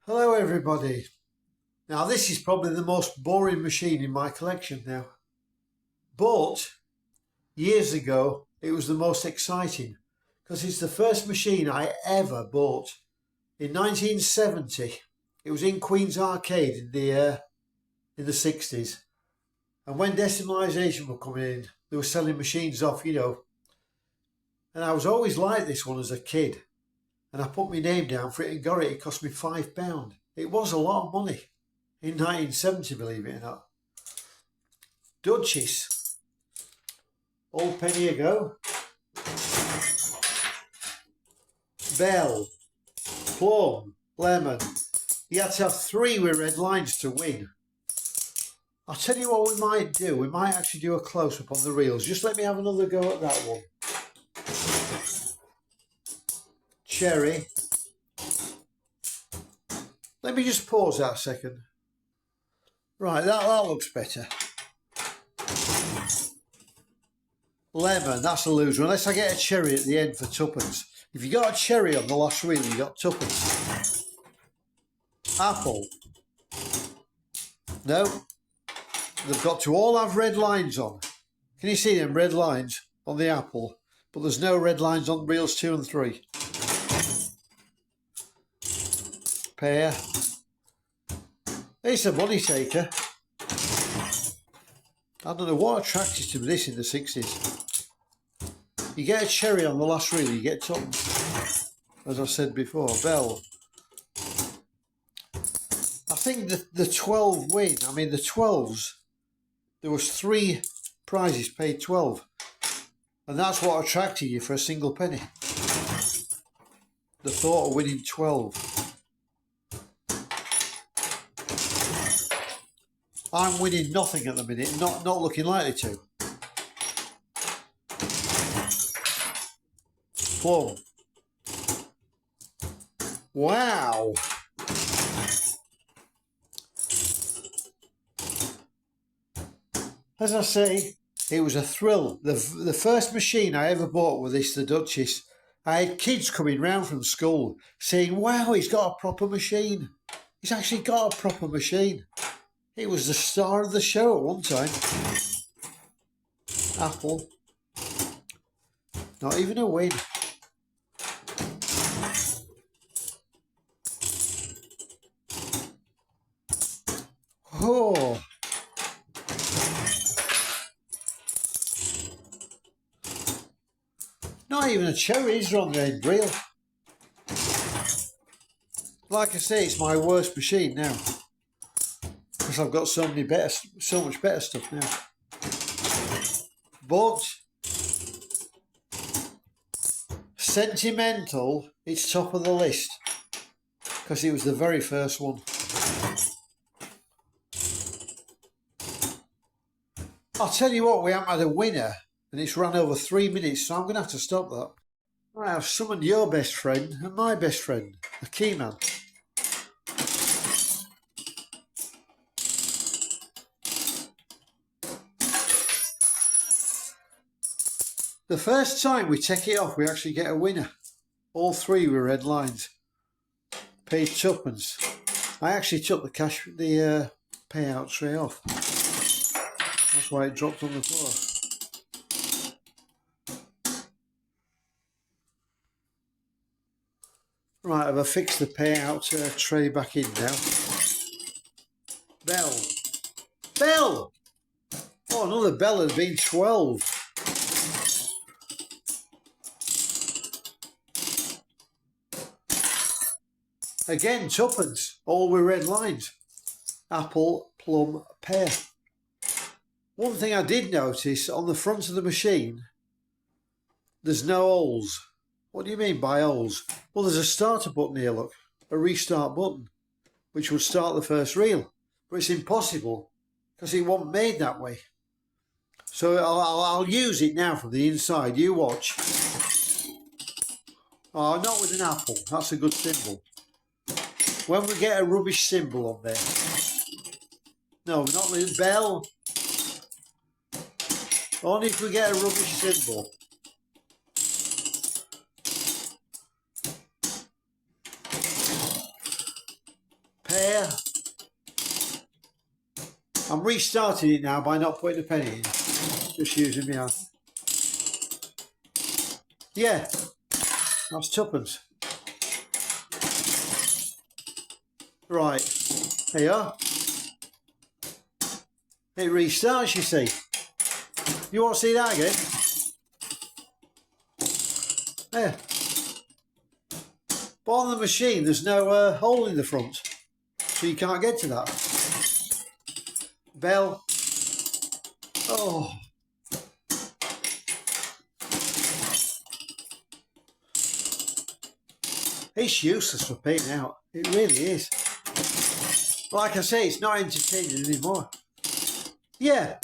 Hello everybody. Now this is probably the most boring machine in my collection now. But years ago it was the most exciting because it's the first machine I ever bought. In 1970 it was in Queen's Arcade in the 60s. And when decimalisation were coming in, they were selling machines off, And I was always like this one as a kid. And I put my name down for it and got it. It cost me £5. It was a lot of money in 1970, believe it or not. Duchess, old penny ago. Bell, plum, lemon. You had to have 3 with red lines to win. I'll tell you what we might do. We might actually do a close-up on the reels. Just let me have another go at that one. Cherry. Let me just pause that a second. Right, that looks better. Lemon, that's a loser, unless I get a cherry at the end for tuppence. If you got a cherry on the last reel, you got tuppence. Apple. No. They've got to all have red lines on. Can you see them red lines on the apple? But there's no red lines on reels 2 and 3. Pear. It's a money taker. I don't know what attracted to this in the 60s. You get a cherry on the last reel, you get tuppence. As I said before, Bell. I think the 12 win. I mean the 12s, there was 3 prizes paid 12. And that's what attracted you for a single penny. The thought of winning 12. I'm winning nothing at the minute, not looking likely to. Plum. Wow. As I say, it was a thrill. The first machine I ever bought was this, the Duchess. I had kids coming round from school saying, wow, he's got a proper machine. He's actually got a proper machine. It was the star of the show at one time. Apple. Not even a win. Oh. Not even a cherry is on the end reel. Like I say, it's my worst machine now. Because I've got so much better stuff now. But Sentimental, it's top of the list because it was the very first one. I'll tell you what, we haven't had a winner and it's run over 3 minutes, so I'm going to have to stop that. Right, I've summoned your best friend and my best friend, the key man. The first time we take it off, we actually get a winner. All 3 were red lines. Paid tuppence. I actually took the payout tray off. That's why it dropped on the floor. Right, I've fixed the payout tray back in now. Bell. Bell! Oh, another bell has been 12. Again, tuppence, all with red lines. Apple, plum, pear. One thing I did notice, on the front of the machine, there's no holes. What do you mean by holes? Well, there's a starter button here, look. A restart button, which would start the first reel. But it's impossible, because it wasn't made that way. So I'll use it now from the inside. You watch. Oh, not with an apple. That's a good symbol. When we get a rubbish symbol on there. No, not with bell. Only if we get a rubbish symbol. pair. I'm restarting it now by not putting a penny in, just using my hand. Yeah, that's tuppence. Right, there you are. It restarts, you see. You want to see that again? There. But on the machine, there's no hole in the front, so you can't get to that. Bell. Oh. It's useless for paying out. It really is. Like I say, it's not entertaining anymore. Yeah,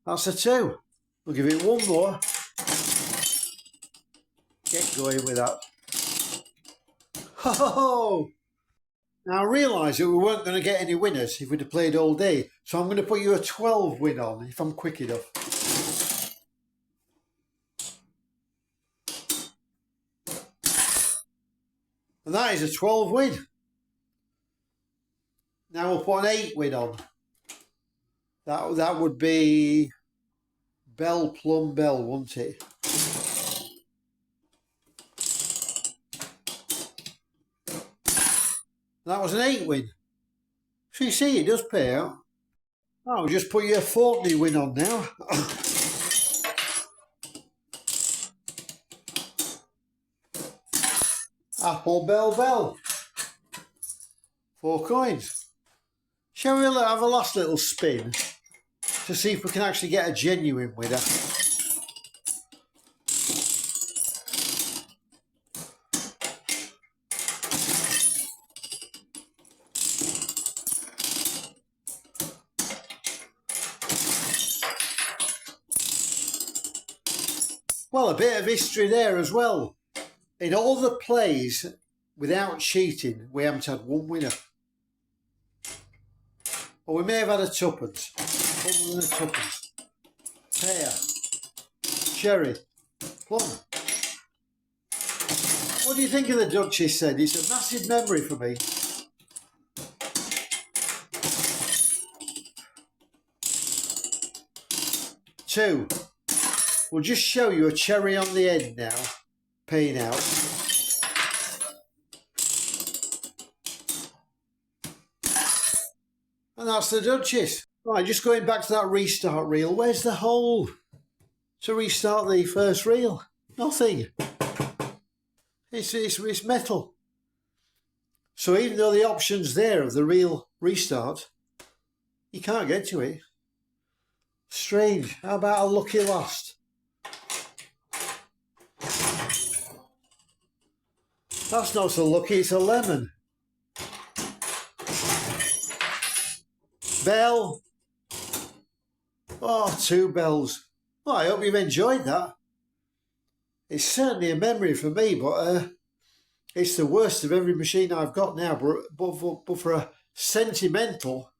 that's a 2. We'll give it one more. Get going with that. Ho! Now I realise that we weren't going to get any winners if we'd have played all day, so I'm going to put you a 12 win on if I'm quick enough. And that is a 12 win. Now we'll put an 8 win on. That would be Bell Plum Bell, wouldn't it? That was an 8 win. So you see, it does pay out. I'll just put you a 40 win on now. Apple Bell Bell. 4 coins. Shall we have a last little spin to see if we can actually get a genuine winner? Well, a bit of history there as well. In all the plays, without cheating, we haven't had one winner. Or we may have had a tuppence. Other than a tuppence. Pear. Cherry. Plum. What do you think of the Duchess said? It's a massive memory for me. Two. We'll just show you a cherry on the end now. Paying out. And that's the Duchess. Right, just going back to that restart reel. Where's the hole to restart the first reel? Nothing. It's metal. So even though the option's there of the reel restart, you can't get to it. Strange. How about a lucky last? That's not so lucky, it's a lemon. Bell. Oh, 2 bells. Well, I hope you've enjoyed that. It's certainly a memory for me, but it's the worst of every machine I've got now. But for a sentimental,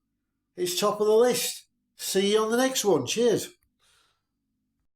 it's top of the list. See you on the next one. Cheers.